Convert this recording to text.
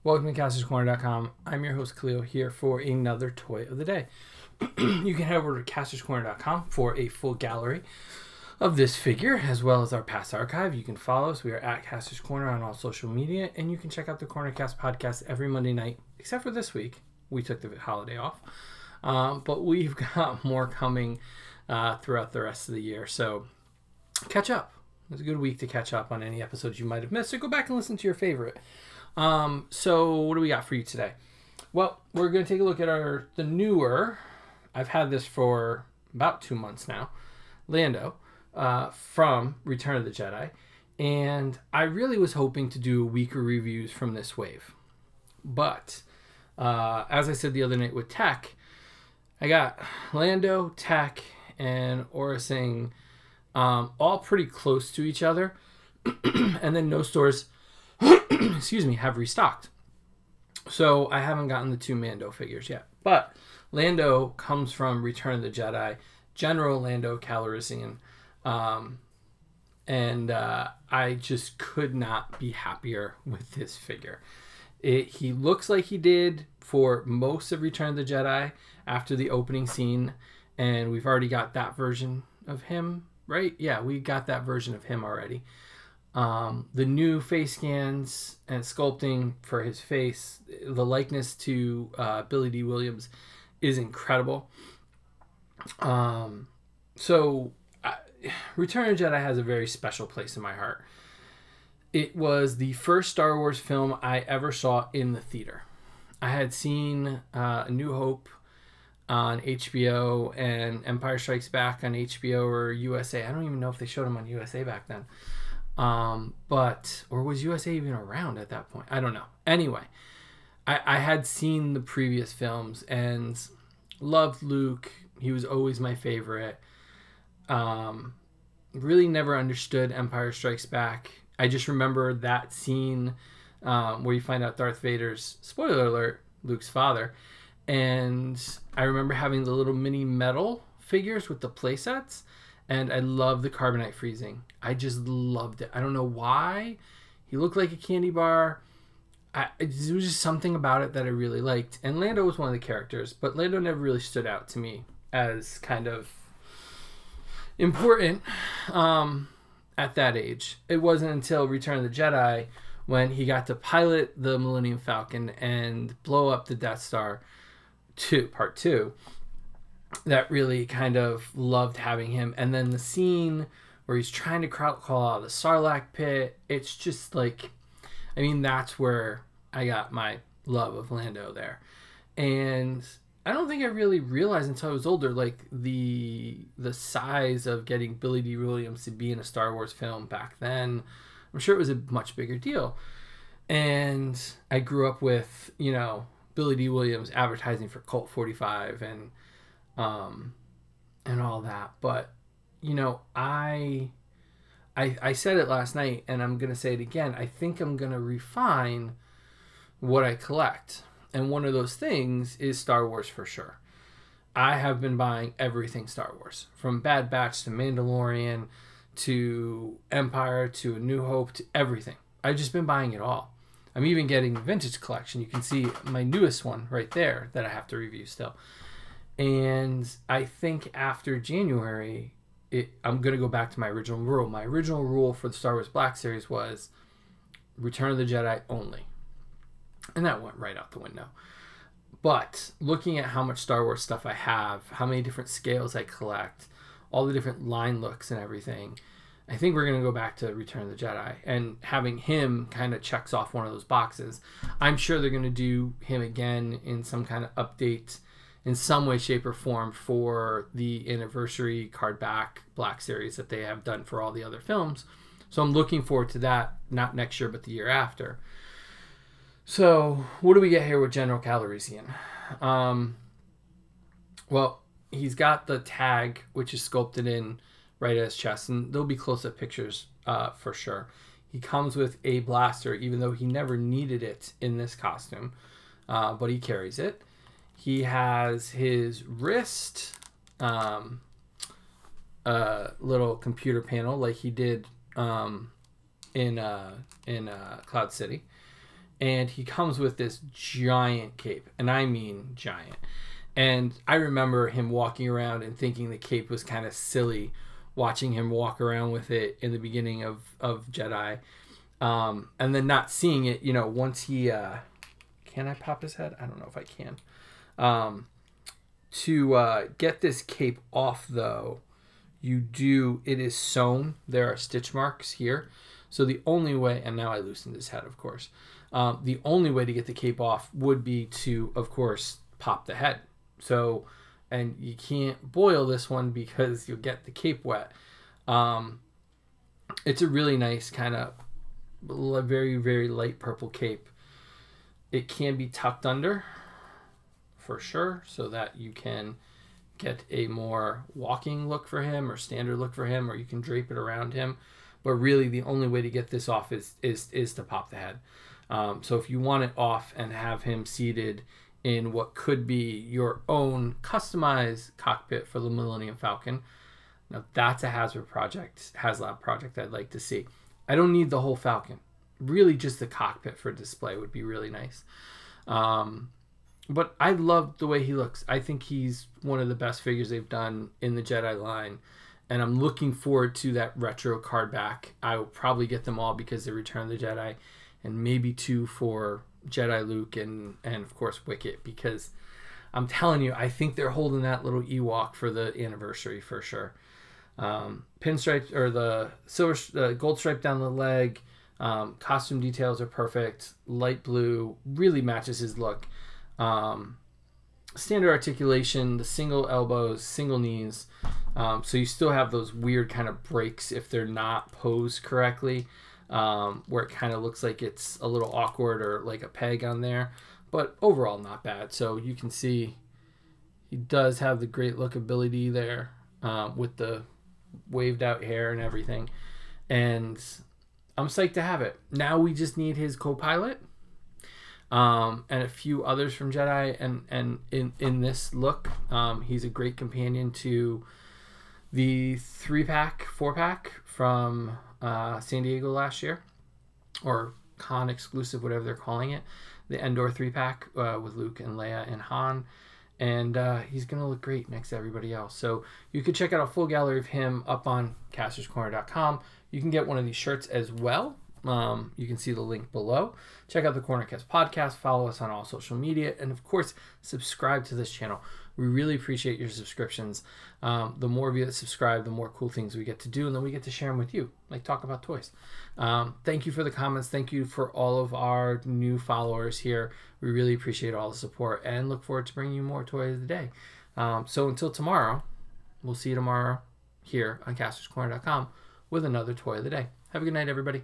Welcome to CastorsCorner.com. I'm your host Cleo here for another toy of the day. You can head over to CastorsCorner.com for a full gallery of this figure as well as our past archive. You can follow us. We are at Castors Corner on all social media, and you can check out the Cornercast podcast every Monday night, except for this week. We took the holiday off, but we've got more coming throughout the rest of the year. So catch up. It's a good week to catch up on any episodes you might have missed. So go back and listen to your favorite. So what do we got for you today? Well, we're going to take a look at the newer, I've had this for about 2 months now, Lando, from Return of the Jedi. And I really was hoping to do weaker reviews from this wave. But, as I said the other night with Tech, I got Lando, Tech, and Aura Singh, all pretty close to each other. And then no stores excuse me, have restocked. So I haven't gotten the two Mando figures yet. But Lando comes from Return of the Jedi, General Lando Calrissian. And I just could not be happier with this figure. He looks like he did for most of Return of the Jedi after the opening scene. And we've already got that version of him, right? Yeah, we got that version of him already. The new face scans and sculpting for his face, the likeness to Billy D. Williams is incredible. Return of Jedi has a very special place in my heart. It was the first Star Wars film I ever saw in the theater. I had seen A New Hope on HBO and Empire Strikes Back on HBO or USA. I don't even know if they showed them on USA back then. Or was USA even around at that point? I don't know. Anyway, I had seen the previous films and loved Luke. He was always my favorite. Really never understood Empire Strikes Back. I just remember that scene where you find out Darth Vader's, spoiler alert, Luke's father. And I remember having the little mini metal figures with the playsets. And I love the carbonite freezing. I just loved it. I don't know why. He looked like a candy bar. It was just something about it that I really liked. And Lando was one of the characters, but Lando never really stood out to me as kind of important at that age. It wasn't until Return of the Jedi when he got to pilot the Millennium Falcon and blow up the Death Star Part 2. That really kind of loved having him. And then the scene where he's trying to crawl out of the Sarlacc pit, it's just like, I mean, that's where I got my love of Lando there. And I don't think I really realized until I was older, like the size of getting Billy D. Williams to be in a Star Wars film back then. I'm sure it was a much bigger deal. And I grew up with, Billy D. Williams advertising for Colt 45 and all that. But, I said it last night and I'm going to say it again. I think I'm going to refine what I collect. And one of those things is Star Wars for sure. I have been buying everything Star Wars, from Bad Batch to Mandalorian to Empire to A New Hope to everything. I've just been buying it all. I'm even getting a vintage collection. You can see my newest one right there that I have to review still. And I think after January, I'm going to go back to my original rule. My original rule for the Star Wars Black Series was Return of the Jedi only. And that went right out the window. But looking at how much Star Wars stuff I have, how many different scales I collect, all the different line looks and everything, I think we're going to go back to Return of the Jedi. And having him kind of checks off one of those boxes. I'm sure they're going to do him again in some kind of update in some way, shape, or form for the anniversary card back Black Series that they have done for all the other films. So I'm looking forward to that, not next year, but the year after. So what do we get here with General Calrissian? Well, he's got the tag, which is sculpted in right at his chest, and there'll be close-up pictures for sure. He comes with a blaster, even though he never needed it in this costume, but he carries it. He has his wrist little computer panel like he did in Cloud City. and he comes with this giant cape, and I mean giant. And I remember him walking around and thinking the cape was kind of silly, watching him walk around with it in the beginning of Jedi, and then not seeing it, you know, once he can I pop his head? I don't know if I can. To get this cape off, though, it is sewn. There are stitch marks here. So the only way, and now I loosened his head, of course. The only way to get the cape off would be to, of course, pop the head. So, and you can't boil this one because you'll get the cape wet. It's a really nice kind of very, very light purple cape. It can be tucked under for sure, so that you can get a more walking look for him or standard look for him, or you can drape it around him. But really the only way to get this off is to pop the head. So if you want it off and have him seated in what could be your own customized cockpit for the Millennium Falcon, now that's a HasLab project I'd like to see. I don't need the whole Falcon. Really just the cockpit for display would be really nice. But I love the way he looks. I think he's one of the best figures they've done in the Jedi line. And I'm looking forward to that retro card back. I will probably get them all because they Return of the Jedi. And maybe 2 for Jedi Luke and of course Wicket. Because I'm telling you, I think they're holding that little Ewok for the anniversary for sure. Pinstripes, or the silver, gold stripe down the leg. Costume details are perfect. Light blue really matches his look. Standard articulation, the single elbows, single knees. So you still have those weird kind of breaks if they're not posed correctly, where it kind of looks like it's a little awkward or like a peg on there. But overall, not bad. So you can see he does have the great lookability there, with the waved out hair and everything. And I'm psyched to have it. Now we just need his co-pilot. And a few others from Jedi, and in this look, he's a great companion to the 3-pack, 4-pack from San Diego last year, or con exclusive, whatever they're calling it, the Endor 3-pack with Luke and Leia and Han, and he's gonna look great next to everybody else. So you can check out a full gallery of him up on castorscorner.com. You can get one of these shirts as well. You can see the link below. Check out the Cornercast podcast, follow us on all social media, and of course subscribe to this channel. We really appreciate your subscriptions. The more of you that subscribe, the more cool things we get to do, and then we get to share them with you, like talk about toys. Thank you for the comments. Thank you for all of our new followers here. We really appreciate all the support and look forward to bringing you more toys of the day. So until tomorrow, we'll see you tomorrow here on castorscorner.com with another toy of the day. Have a good night, everybody.